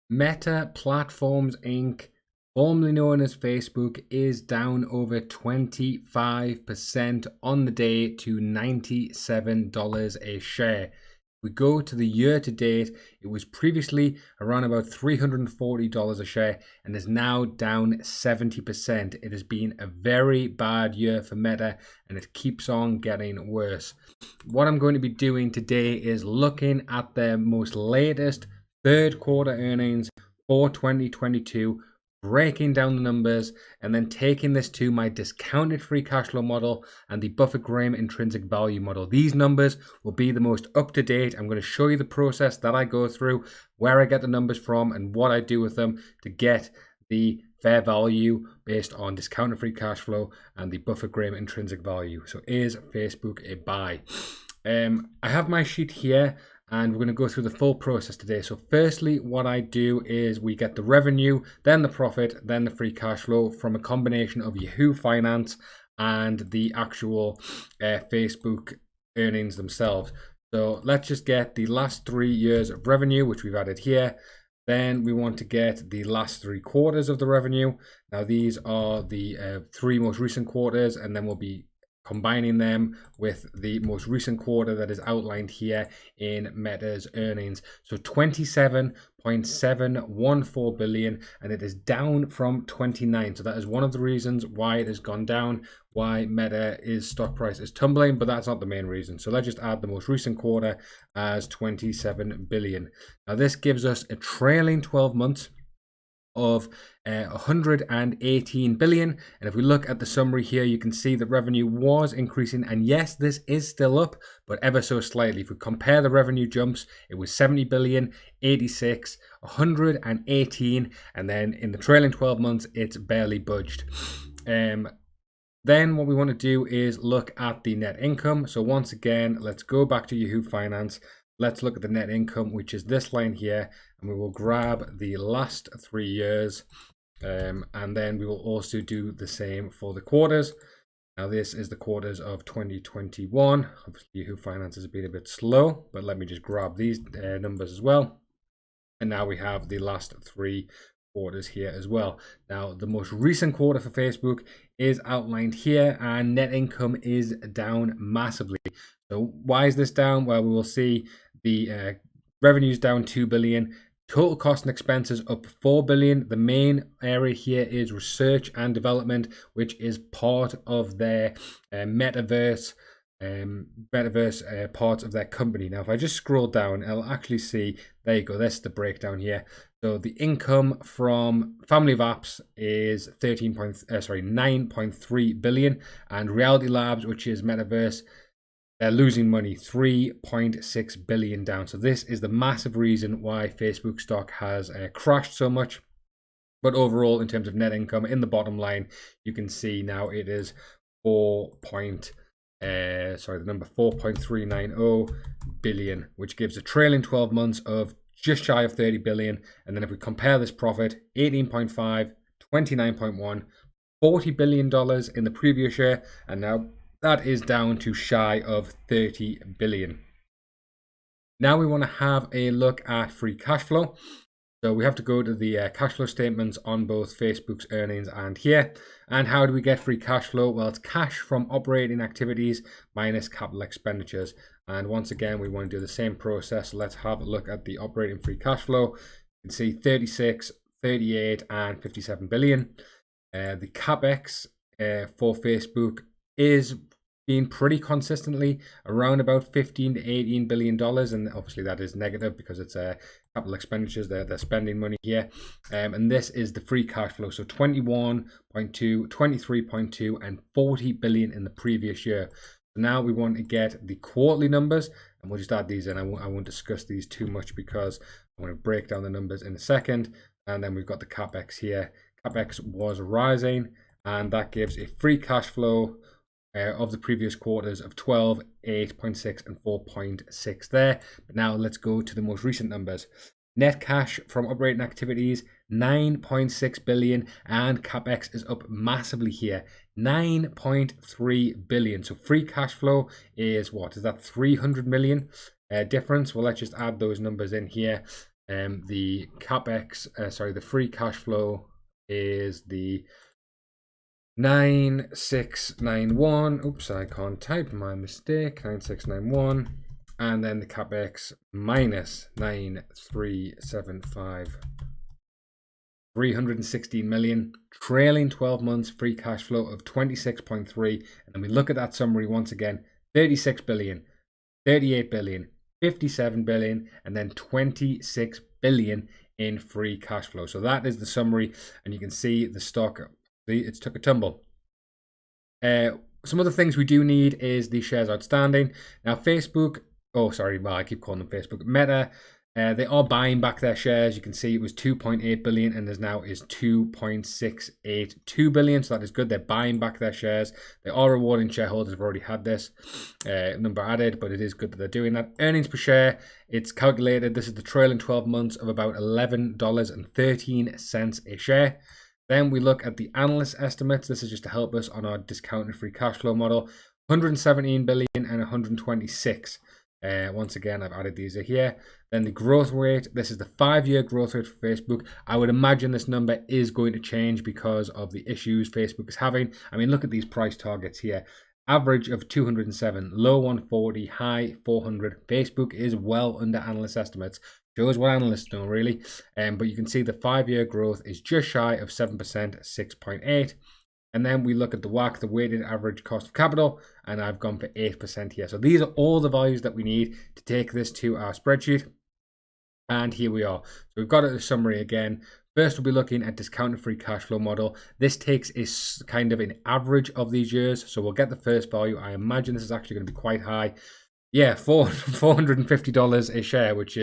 Meta Platforms Inc., formerly known as Facebook, is down over 25% on the day to $97 a share. We go to the year to date, it was previously around about $340 a share and is now down 70%. It has been a very bad year for Meta and it keeps on getting worse. What I'm going to be doing today is looking at their most latest third quarter earnings for 2022, breaking down the numbers, and then taking this to my discounted free cash flow model and the Buffett-Graham intrinsic value model. These numbers will be the most up-to-date. I'm going to show you the process that I go through, where I get the numbers from, and what I do with them to get the fair value based on discounted free cash flow and the Buffett-Graham intrinsic value. So is Facebook a buy? I have my sheet here and we're going to go through the full process today. So firstly, what I do is we get the revenue, then the profit, then the free cash flow from a combination of Yahoo Finance and the actual Facebook earnings themselves. So let's just get the last 3 years of revenue, which we've added here. Then we want to get the last 3 quarters of the revenue. Now these are the 3 most recent quarters, and then we'll be combining them with the most recent quarter that is outlined here in Meta's earnings. So 27.714 billion, and it is down from 29. So that is one of the reasons why it has gone down, why Meta's stock price is tumbling, but that's not the main reason. So let's just add the most recent quarter as 27 billion. Now this gives us a trailing 12 months of 118 billion. And if we look at the summary here, you can see that revenue was increasing, and yes, this is still up, but ever so slightly. If we compare the revenue jumps, it was 70 billion, 86, 118, and then in the trailing 12 months, it's barely budged. Then what we want to do is look at the net income. So once again, let's go back to Yahoo Finance. Let's look at the net income, which is this line here, and we will grab the last 3 years, and then we will also do the same for the quarters. Now this is the quarters of 2021. Obviously Yahoo Finance has been a bit slow, but let me just grab these numbers as well. And now we have the last 3 quarters here as well. Now the most recent quarter for Facebook is outlined here, and net income is down massively. So why is this down? Well, we will see the revenues down 2 billion, total cost and expenses up 4 billion. The main area here is research and development, which is part of their metaverse part of their company. Now, if I just scroll down, I'll actually see, there you go, this is the breakdown here. So the income from family of apps is 9.3 billion, and Reality Labs, which is metaverse, they're losing money, 3.6 billion down. So this is the massive reason why Facebook stock has crashed so much. But overall, in terms of net income, in the bottom line, you can see now it is 4.390 billion, which gives a trailing 12 months of just shy of 30 billion. And then if we compare this profit, 18.5, 29.1, $40 billion in the previous year, and now that is down to shy of 30 billion. Now we want to have a look at free cash flow. So we have to go to the cash flow statements on both Facebook's earnings and here. And how do we get free cash flow? Well, it's cash from operating activities minus capital expenditures. And once again, we want to do the same process. Let's have a look at the operating free cash flow. You can see 36, 38, and 57 billion. The capex for Facebook is being pretty consistently around about 15 to 18 billion dollars, and obviously that is negative because it's capital expenditures. They're spending money here, and this is the free cash flow. So 21.2, 23.2, and 40 billion in the previous year. So now we want to get the quarterly numbers, and we'll just add these in. I won't discuss these too much because I want to break down the numbers in a second. And then we've got the capex here. Capex was rising, and that gives a free cash flow of the previous quarters of 12, 8.6, and 4.6 there. But now let's go to the most recent numbers. Net cash from operating activities, 9.6 billion, and capex is up massively here, 9.3 billion. So free cash flow is what? Is that 300 million difference? Well, let's just add those numbers in here. The capex, the free cash flow is the 9691. Oops, I can't type, my mistake. 9691. And then the capex minus 9375. 316 million, trailing 12 months free cash flow of 26.3. And then we look at that summary once again: 36 billion, 38 billion, 57 billion, and then 26 billion in free cash flow. So that is the summary, and you can see the stock, it's took a tumble. Some other things we do need is the shares outstanding. Now Facebook, I keep calling them Facebook. Meta, they are buying back their shares. You can see it was 2.8 billion and there's now is 2.682 billion. So that is good. They're buying back their shares. They are rewarding shareholders. I've already had this number added, but it is good that they're doing that. Earnings per share, it's calculated. This is the trailing 12 months of about $11.13 a share. Then we look at the analyst estimates. This is just to help us on our discounted free cash flow model. 117 billion and 126. Once again, I've added these here. Then the growth rate. This is the 5-year growth rate for Facebook. I would imagine this number is going to change because of the issues Facebook is having. I mean, look at these price targets here. Average of 207, low 140, high 400. Facebook is well under analyst estimates. Shows what analysts know, really. But you can see the 5-year growth is just shy of 7%, 6.8. And then we look at the WACC, the weighted average cost of capital, and I've gone for 8% here. So these are all the values that we need to take this to our spreadsheet. And here we are. So we've got a summary again. First, we'll be looking at discounted free cash flow model. This takes a kind of an average of these years. So we'll get the first value. I imagine this is actually going to be quite high. Yeah, $450 a share, which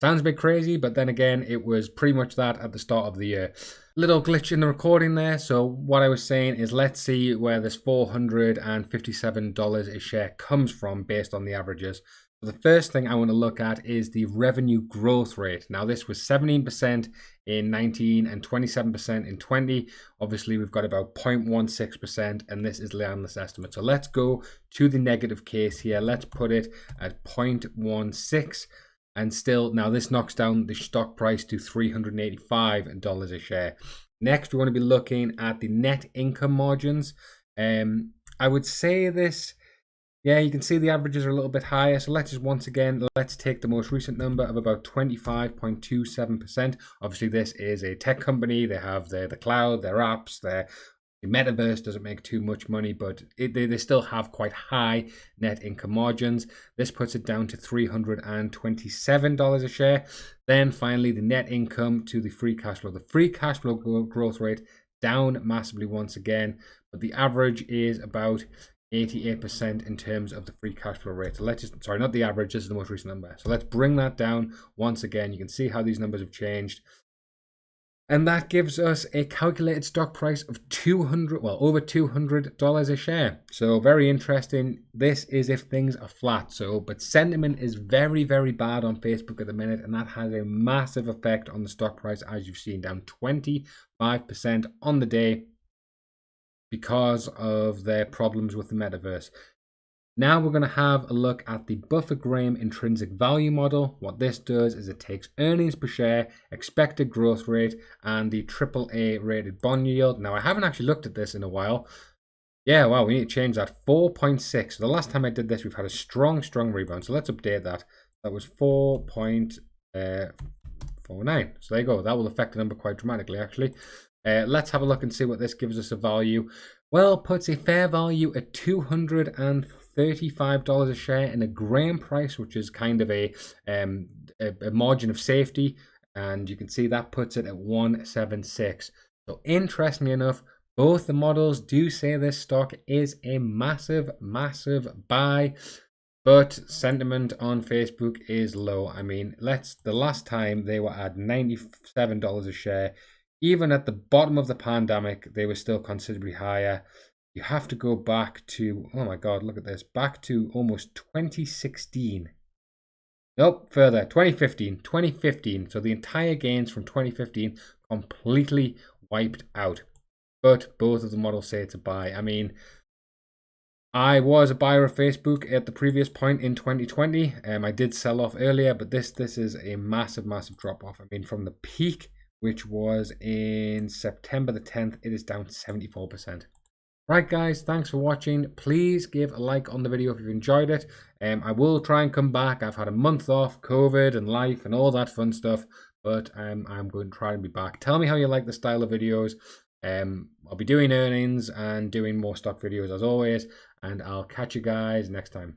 sounds a bit crazy, but then again, it was pretty much that at the start of the year. Little glitch in the recording there. So what I was saying is, let's see where this $457 a share comes from based on the averages. So the first thing I want to look at is the revenue growth rate. Now, this was 17% in 19 and 27% in 20. Obviously, we've got about 0.16%, and this is the analyst estimate. So let's go to the negative case here. Let's put it at 0.16. And still, now this knocks down the stock price to $385 a share. Next, we want to be looking at the net income margins. I would say this... Yeah, you can see the averages are a little bit higher. So let's take the most recent number of about 25.27%. Obviously, this is a tech company. They have the cloud, their apps, the metaverse doesn't make too much money, but they still have quite high net income margins. This puts it down to $327 a share. Then finally, the net income to the free cash flow. The free cash flow growth rate down massively once again, but the average is about 88% in terms of the free cash flow rate. So not the average, this is the most recent number. So let's bring that down once again. You can see how these numbers have changed. And that gives us a calculated stock price of over $200 a share. So very interesting. This is if things are flat. But sentiment is very, very bad on Facebook at the minute, and that has a massive effect on the stock price, as you've seen, down 25% on the day, because of their problems with the metaverse. Now we're going to have a look at the Buffett-Graham intrinsic value model. What this does is it takes earnings per share, expected growth rate, and the AAA rated bond yield. Now I haven't actually looked at this in a while. Yeah, wow, we need to change that. 4.6. So the last time I did this, we've had a strong rebound. So let's update that. That was 4.49. So there you go. That will affect the number quite dramatically, actually. Let's have a look and see what this gives us a value. Well, puts a fair value at $235 a share in a Graham price, which is kind of a margin of safety. And you can see that puts it at 176. So interestingly enough, both the models do say this stock is a massive buy. But sentiment on Facebook is low. I mean, the last time they were at $97 a share. Even at the bottom of the pandemic, they were still considerably higher. You have to go back to, oh my God, look at this, back to almost 2016. Nope, further, 2015. So the entire gains from 2015 completely wiped out. But both of the models say it's a buy. I mean, I was a buyer of Facebook at the previous point in 2020. I did sell off earlier, but this is a massive drop off. I mean, from the peak, which was in September the 10th, it is down 74%. Right guys, thanks for watching. Please give a like on the video if you've enjoyed it. I will try and come back. I've had a month off, COVID and life and all that fun stuff, but I'm going to try and be back. Tell me how you like the style of videos. I'll be doing earnings and doing more stock videos as always, and I'll catch you guys next time.